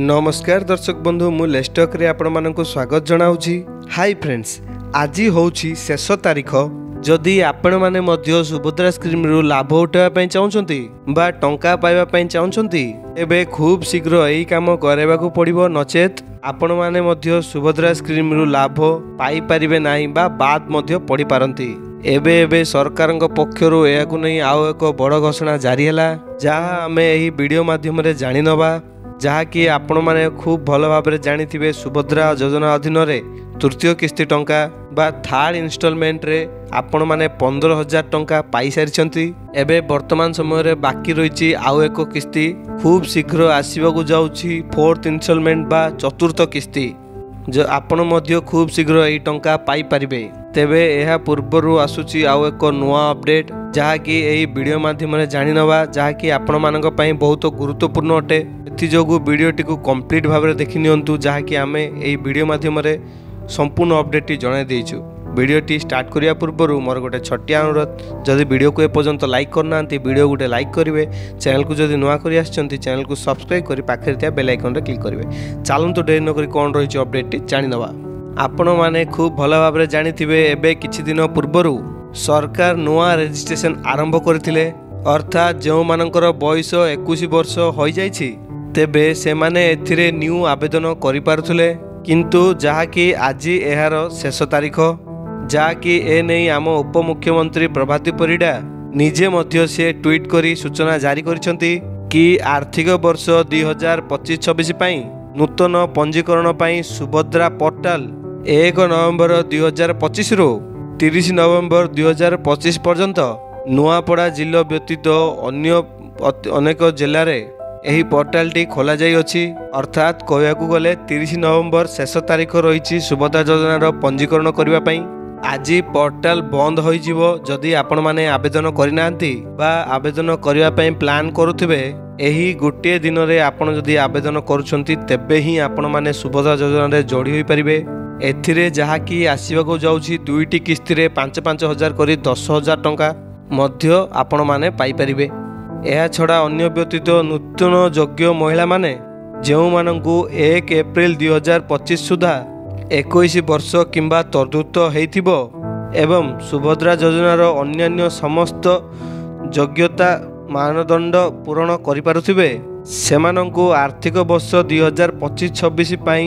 नमस्कार दर्शक बंधु मु लेस्टक रे आपण मानक स्वागत जनाउछि। हाय फ्रेंड्स, आज होउछि शेष तारीख। जदि आपण माने मध्य सुभद्रा स्कीम रु लाभ उठावा पई चाहुचंती बा टंका पाइबा पई चाहुचंती एबे खूब शीघ्र एही काम करेबाकू पड़िबो, नचेत आपण माने मध्य सुभद्रा स्कीम रु लाभ पाई परिबे नाही बा बाद मध्य पड़ी पारंती। एबे एबे सरकार पक्षरु एहाकू नै आउ एक बड़ घोषणा जारी हैला, जहा आमे एही वीडियो माध्यम रे जानि नबा, जहाँकि आपण माने खूब भल भाव जानी सुभद्रा योजना अधीन रे तृतीय किस्ती टंका बा थर्ड इन्स्टॉलमेंट रे आपण माने 15,000 टंका पाई सारी। एबे वर्तमान समय रे बाकी रही आउ एक किस्ती खूब शीघ्र आसवाक जाउछि फोर्थ इन्स्टॉलमेंट बा चतुर्थ किस्ती, जो आपण मध्य खूब शीघ्र एही टंका पाई परिबे। तेबे एहा पूर्वरु आसुछि आउ एक नुआ अपडेट, जहाँकि एही वीडियो माध्यम रे जानि नबा, जहाँकि आपण मानक पई बहुत गुरुत्वपूर्ण अटे। एथि जोगु वीडियोटी को कंप्लीट भाव में देखि नियंतु, जहाँकि आमे एही वीडियो माध्यम रे संपूर्ण अपडेट जणाई देइछु। वीडियोटी स्टार्ट करिया पूर्वरु मोर गोटे छोटिया अनुरोध, जदि वीडियो को एपर्यंत लाइक करना वीडियो गोटे लाइक करेंगे, चैनल को जदि नुआ करि आछंती चैनल को सब्सक्राइब करि पाखरे थिया बेल आइकन रे क्लिक करेंगे। चलंतु डेरी न करि कोन रहिछि अपडेट जानि नबा। आपण माने खूब भल भाव में जानिथिबे, एबे किछि दिन पूर्वरु सरकार नुआ रजिस्ट्रेशन आरंभ करथिले, अर्थात जो मानकर बयस 21 वर्ष हो जाइछि तेबे से माने एथिरे न्यू आवेदन करि पारुथले, किंतु जहाँकि आज एहार शेष तारीख, जहाँकि ए नहीं आम उपमुख्यमंत्री प्रभाती परिडा निजे मध्य से ट्वीट करी सूचना जारी करिसंती कि आर्थिक वर्ष 2025-26 पई नूतन पंजीकरण पई सुभद्रा पोर्टाल 1 नवंबर 2025 रु 30 नवंबर 2025 पर्यंत नुआपड़ा जिला व्यतीत अन्य अनेक जिले में यही पोर्टाल टी खोल जाइ अछि। अर्थात कहवाकू गले 30 नवंबर शेष तारीख रही सुभद्रा योजनार पंजीकरण करने पई। आज पोर्टाल बंद हो जिवो, जदि आपण माने आवेदन करिनांती बा आवेदन करिवा पई प्लान करुथिबे, एही गोटे दिन रे आपण जदि आवेदन करूछंती तेबे ही आपण माने सुभद्रा योजना रे जोड़ी होई परिबे। एथिरे जहा कि आसीबाको जाउछि दुईटी किस्ती रे 5-5 हजार करी 10,000 टंका मध्य आपण माने पाई परिबे। एहा छड़ा अन्य व्यतीत नूतन योग्य महिला माने जेउ मानंकु 1 एप्रिल 2025 सुधा 21 वर्ष किंबा तदुत हेइथिबो एवं सुभद्रा योजनार अन्यान्य समस्त योग्यता मानदंड पूरण करि पारुथिबे, सेमानंकु आर्थिक वर्ष 2025-26 पई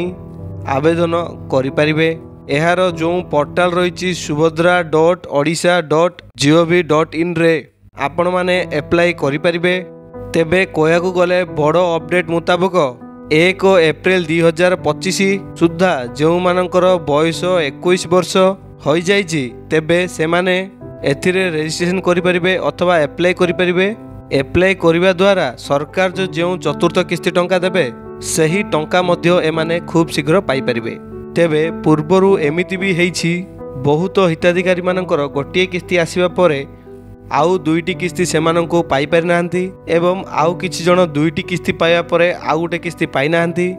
आवेदन करि परिबे। एहार जो पोर्टाल रही subhadra.odisha.gov.in रे आपण माने एप्लाई करि परिबे। तेबे कहयाकू गले बड़ अपडेट मुताबक 1 एप्रिल 2025 सुधा जो मानकर बयस 21 वर्ष हो जाइछि तेबे से माने एथिरे रजिस्ट्रेशन करि परिबे अथवा एप्लाई करि परिबे। एप्लाई करिबा द्वारा सरकार जो चतुर्थ किस्ती टंका देबे सही टंका मध्य एमाने खूब शीघ्र पाई परिबे। तेबे पूर्वरु एमिति भी हेइछि, बहुत हिताधिकारी मानकर गोटिए किस्ती आसीबा परे आउ दुईटी किस्ती सेमानंको पाई पारि नाहंती एवं आउ किछि जण दुईटी किस्ती पाइबा परे आउ गोटे किस्ती पाई नाहंती।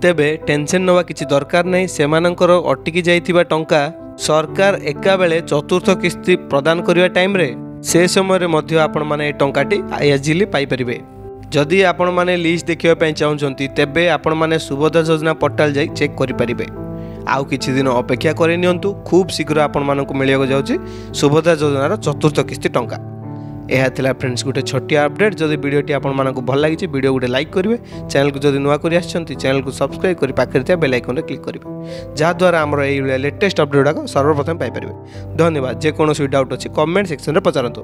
तेबे टेंशन नवा किछि दरकार नै, सेमानंकर अटकी जाइथिबा टंका सरकार एका बेले चतुर्थ किस्ती प्रदान करिवा टाइम रे से समय रे मध्य आपण माने टंकाटी इजिली पाई परिबे। जदि आपण माने लिस्ट देखिबा पई चाहुचंती तेबे आपण माने सुभद्रा योजना पोर्टाल जाई चेक करि परिबे। आउ किछि दिन अपेक्षा करि नियंतु, खूब शीघ्र आपण मानकु मिलियाको जाउछि सुभद्रा योजनार चतुर्थ किस्ती टंका। यह थिला फ्रेंड्स गोटे छोटिया अपडेट। जदि वीडियोटी आपण मानकु भल लागिछि वीडियो गोटे लाइक करिवे, चैनल को जदि नुआ करि आछंती चैनल को सब्सक्राइब करि पाखरे थिया बेल आइकन रे क्लिक करिवे, जहा द्वारा हमर एई लेटेस्ट अपडेट डाको सर्वप्रथम पाई परिवे। धन्यवाद। जे कोनोसी डाउट अछि कमेंट सेक्शन रे पचारंतु।